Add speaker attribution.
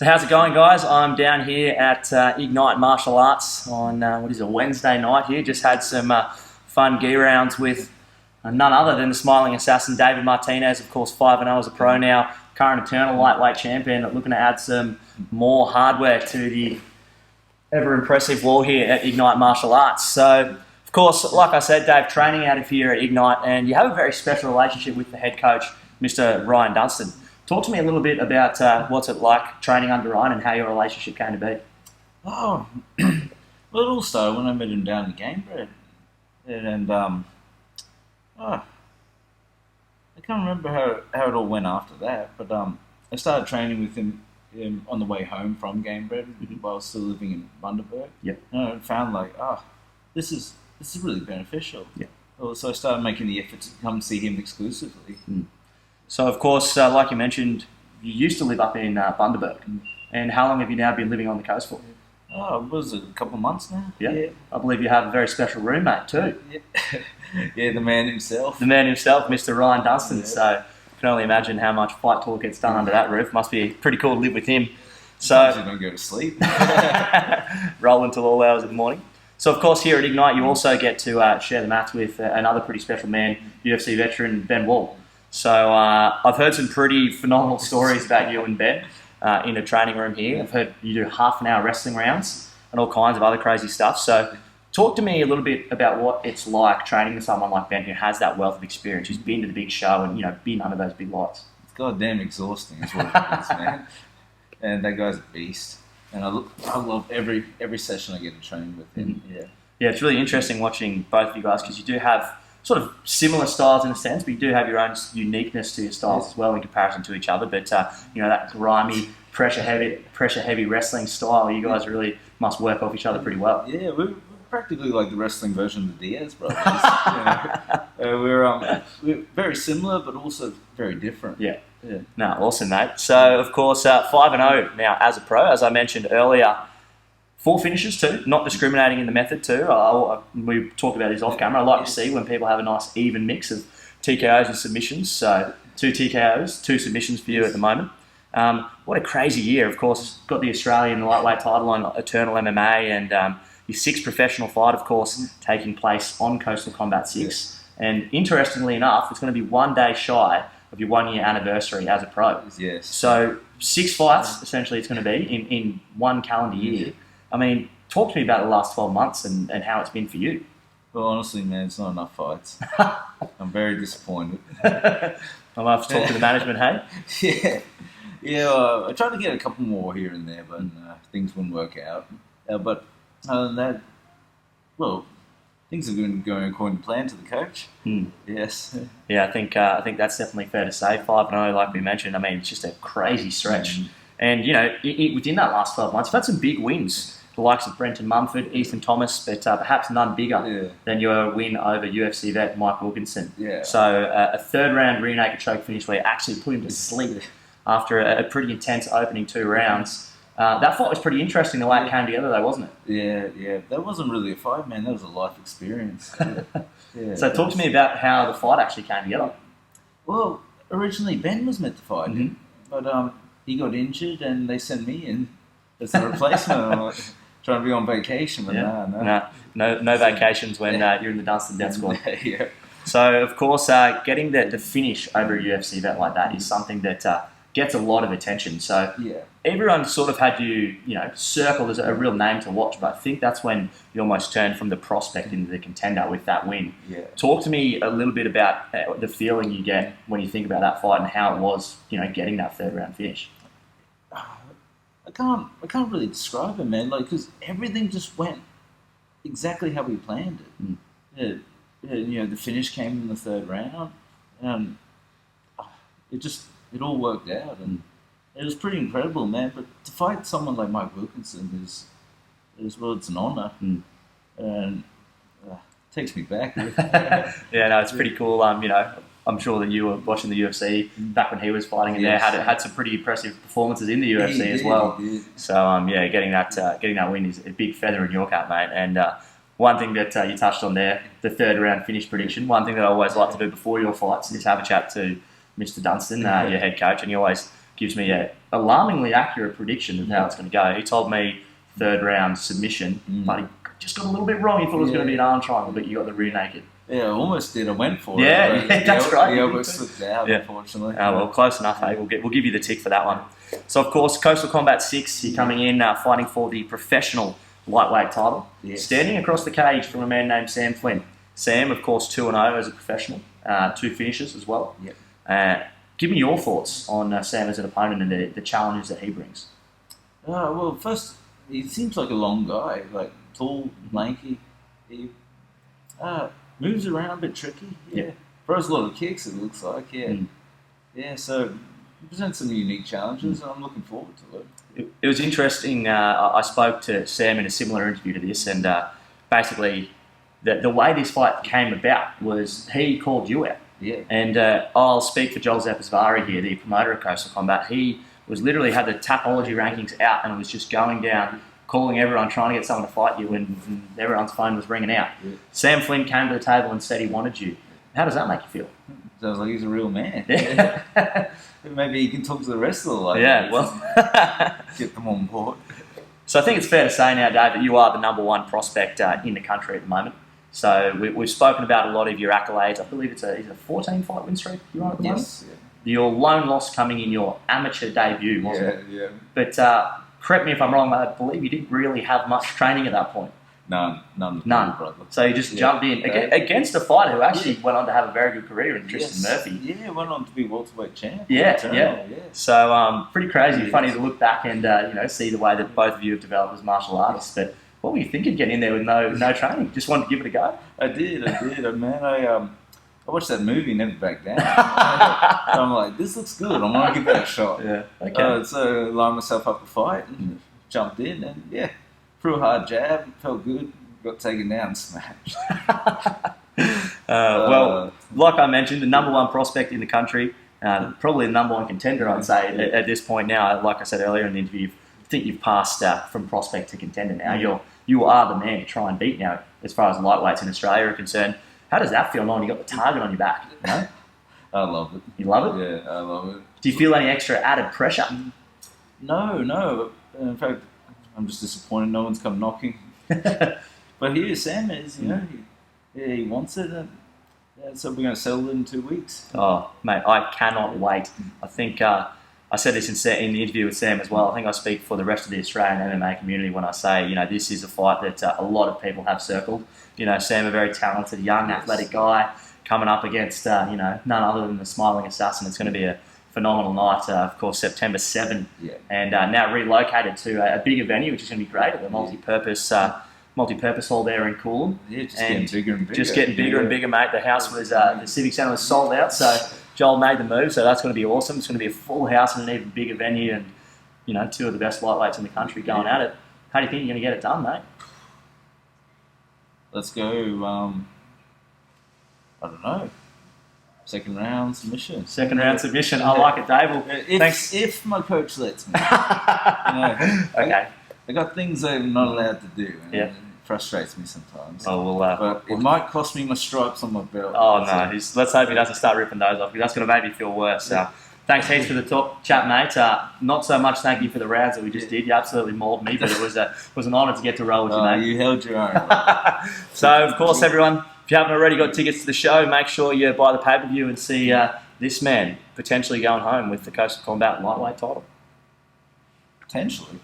Speaker 1: So how's it going, guys? I'm down here at Ignite Martial Arts on, a Wednesday night here. Just had some fun gi rounds with none other than the smiling assassin, David Martinez, of course 5-0 as a pro now, current eternal lightweight champion, looking to add some more hardware to the ever-impressive wall here at Ignite Martial Arts. So, of course, like I said, Dave, training out of here at Ignite, and you have a very special relationship with the head coach, Mr. Ryan Dunstan. Talk to me a little bit about what's it like training under Ryan and how your relationship came to be.
Speaker 2: Oh, well, it all started when I met him down in Gamebred. And I can't remember how it all went after that, but I started training with him on the way home from Gamebred while I was still living in Bundaberg.
Speaker 1: Yep.
Speaker 2: And I found this is really beneficial.
Speaker 1: Yep.
Speaker 2: So I started making the effort to come see him exclusively.
Speaker 1: So, of course, like you mentioned, you used to live up in Bundaberg. And how long have you now been living on the coast for?
Speaker 2: Oh, was it a couple of months now?
Speaker 1: Yeah. I believe you have a very special roommate too.
Speaker 2: Yeah, the man himself.
Speaker 1: The man himself, Mr. Ryan Dunstan. Yeah. So I can only imagine how much fight talk gets done under that roof. Must be pretty cool to live with him. So
Speaker 2: you don't go to sleep.
Speaker 1: Roll until all hours of the morning. So, of course, here at Ignite, you also get to share the mats with another pretty special man, UFC veteran Ben Wall. So I've heard some pretty phenomenal stories about you and Ben in the training room here. I've heard you do half-an-hour wrestling rounds and all kinds of other crazy stuff. So talk to me a little bit about what it's like training with someone like Ben who has that wealth of experience, who's been to the big show and, been under those big lights.
Speaker 2: It's goddamn exhausting is what it is, man. And that guy's a beast. And I love every session I get to train with him.
Speaker 1: Yeah, it's really interesting watching both of you guys because you do have sort of similar styles in a sense, but you do have your own uniqueness to your styles as well in comparison to each other. But that grimy, pressure heavy wrestling style, you guys really must work off each other pretty well.
Speaker 2: Yeah, we're practically like the wrestling version of the Diaz brothers. We're very similar, but also very different.
Speaker 1: Yeah. No, awesome, mate. So, of course, 5-0 now as a pro, as I mentioned earlier. 4 finishes too, not discriminating in the method too. We talked about this off camera. I like to see when people have a nice even mix of TKOs and submissions. So 2 TKOs, 2 submissions for you at the moment. What a crazy year. Of course, got the Australian lightweight title on Eternal MMA and your 6th professional fight, of course, taking place on Coastal Combat 6. And interestingly enough, it's going to be 1 day shy of your 1-year anniversary as a pro.
Speaker 2: Yes.
Speaker 1: So 6 fights, essentially, it's going to be in 1 calendar year. I mean, talk to me about the last 12 months and how it's been for you.
Speaker 2: Well, honestly, man, it's not enough fights. I'm very disappointed.
Speaker 1: I'll have to talk to the management, hey?
Speaker 2: Yeah. I tried to get a couple more here and there, but things wouldn't work out. But other than that, well, things have been going according to plan to the coach. Yes.
Speaker 1: Yeah, I think that's definitely fair to say. 5-0, like we mentioned. I mean, it's just a crazy stretch. And, within that last 12 months, you've had some big wins. The likes of Brenton Mumford, Ethan Thomas, but perhaps none bigger than your win over UFC vet Mike Wilkinson.
Speaker 2: Yeah.
Speaker 1: So a 3rd round rear naked choke finish where you actually put him to sleep after a pretty intense opening 2 rounds. That fight was pretty interesting the way it came together though, wasn't it?
Speaker 2: Yeah. That wasn't really a fight, man. That was a life experience.
Speaker 1: So talk to me about how the fight actually came together.
Speaker 2: Well, originally Ben was meant to fight him, but he got injured and they sent me in as the replacement. I'm trying to be on vacation, but
Speaker 1: no vacations when you're in the Dunstan Death Squad.
Speaker 2: Yeah.
Speaker 1: So, of course, getting the finish over a UFC event like that is something that gets a lot of attention. So everyone sort of had you, circled as a real name to watch, but I think that's when you almost turned from the prospect into the contender with that win.
Speaker 2: Yeah.
Speaker 1: Talk to me a little bit about the feeling you get when you think about that fight and how it was, getting that 3rd round finish.
Speaker 2: I can't really describe it, man. Because everything just went exactly how we planned it. The finish came in the 3rd round, and it all worked out, and it was pretty incredible, man. But to fight someone like Mike Wilkinson is it's an honour, and it takes me back.
Speaker 1: It's pretty cool. I'm sure that you were watching the UFC back when he was fighting in there. Had some pretty impressive performances in the UFC as well. So getting that win is a big feather in your cap, mate. And one thing that you touched on there, the 3rd round finish prediction. One thing that I always like to do before your fights is have a chat to Mr. Dunstan, your head coach, and he always gives me a alarmingly accurate prediction of how it's going to go. He told me third round submission, but he just got a little bit wrong. He thought it was going to be an arm triangle, but you got the rear naked.
Speaker 2: Yeah, I almost did. I went for it.
Speaker 1: Yeah, that's right.
Speaker 2: The elbow slipped out, unfortunately.
Speaker 1: Oh, well, close enough, eh? We'll give you the tick for that one. So, of course, Coastal Combat 6, you're coming in fighting for the professional lightweight title.
Speaker 2: Yes.
Speaker 1: Standing across the cage from a man named Sam Flynn. Sam, of course, 2-0 as a professional, 2 finishes as well.
Speaker 2: Yep.
Speaker 1: Give me your thoughts on Sam as an opponent and the challenges that he brings.
Speaker 2: Well, first, he seems like a long guy, like tall, lanky. He moves around a bit tricky. Yeah. Throws a lot of kicks, it looks like. Yeah. Yeah, so he presents some unique challenges, and I'm looking forward to it.
Speaker 1: It was interesting. I spoke to Sam in a similar interview to this, and basically the way this fight came about was he called you out.
Speaker 2: Yeah.
Speaker 1: And I'll speak for Joel Zapasvari here, the promoter of Coastal Combat. He was literally had the Tapology rankings out and was just going down, calling everyone, trying to get someone to fight you when everyone's phone was ringing out. Yeah. Sam Flynn came to the table and said he wanted you. How does that make you feel?
Speaker 2: Sounds like he's a real man.
Speaker 1: Yeah.
Speaker 2: Maybe he can talk to the rest of the ladies.
Speaker 1: Yeah, well.
Speaker 2: Get them on board.
Speaker 1: So I think it's fair to say now, Dave, that you are the number one prospect in the country at the moment. So we've spoken about a lot of your accolades. I believe it's a 14-fight win streak you're on at the moment?
Speaker 2: Yes. Yeah.
Speaker 1: Your lone loss coming in your amateur debut, wasn't it?
Speaker 2: Yeah.
Speaker 1: But correct me if I'm wrong, I believe you didn't really have much training at that point.
Speaker 2: None.
Speaker 1: Brother. So you just jumped in against a fighter who actually went on to have a very good career in Tristan Murphy.
Speaker 2: Yeah, went on to be welterweight champ.
Speaker 1: Yeah. So pretty crazy. Funny to look back and see the way that both of you have developed as martial artists. But what were you thinking getting in there with no training? Just wanted to give it a go?
Speaker 2: I did. Man, I watched that movie, Never Back Down. I'm like, this looks good. I'm going to give that a shot.
Speaker 1: Yeah. Okay.
Speaker 2: So lined myself up to fight and jumped in and threw a hard jab, felt good, got taken down and smashed.
Speaker 1: Well, like I mentioned, the number one prospect in the country, probably the number one contender, I'd say, at this point now. Like I said earlier in the interview, I think you've passed from prospect to contender now. You are the man to try and beat now, as far as lightweights in Australia are concerned. How does that feel knowing you got the target on your back? You know?
Speaker 2: I love it.
Speaker 1: You love it?
Speaker 2: Yeah, I love it.
Speaker 1: Do you feel any extra added pressure?
Speaker 2: No. In fact, I'm just disappointed no one's come knocking. But here Sam is, he wants it. So we're going to settle it in 2 weeks.
Speaker 1: Oh, mate, I cannot wait. I think I said this in the interview with Sam as well. I think I speak for the rest of the Australian MMA community when I say, this is a fight that a lot of people have circled. Sam, a very talented, young, athletic guy, coming up against, none other than the Smiling Assassin. It's going to be a phenomenal night, of course, September 7th.
Speaker 2: Yeah.
Speaker 1: And now relocated to a bigger venue, which is going to be great, at the multi-purpose hall there in Coolum.
Speaker 2: Yeah, getting bigger and bigger.
Speaker 1: Just getting bigger and bigger, mate. The house was, the Civic Centre was sold out, so Joel made the move, so that's going to be awesome. It's going to be a full house and an even bigger venue and, 2 of the best lightweights in the country going at it. How do you think you're going to get it done, mate?
Speaker 2: Let's go, I don't know. Second round submission.
Speaker 1: I like it, Dave. Well, thanks.
Speaker 2: If my coach lets me.
Speaker 1: Okay.
Speaker 2: I got things I'm not allowed to do. And
Speaker 1: yeah.
Speaker 2: It frustrates me sometimes.
Speaker 1: Oh, well,
Speaker 2: but it might cost me my stripes on my belt.
Speaker 1: Oh, no. Let's hope he doesn't start ripping those off, because that's going to make me feel worse. Thanks heaps for the talk, chat, mate. Not so much thank you for the rounds that we just did. You absolutely mauled me, but it was an honour to get to roll with you, mate.
Speaker 2: You held your own.
Speaker 1: So, of course, everyone, if you haven't already got tickets to the show, make sure you buy the pay-per-view and see this man potentially going home with the Coastal Combat lightweight title.
Speaker 2: Potentially.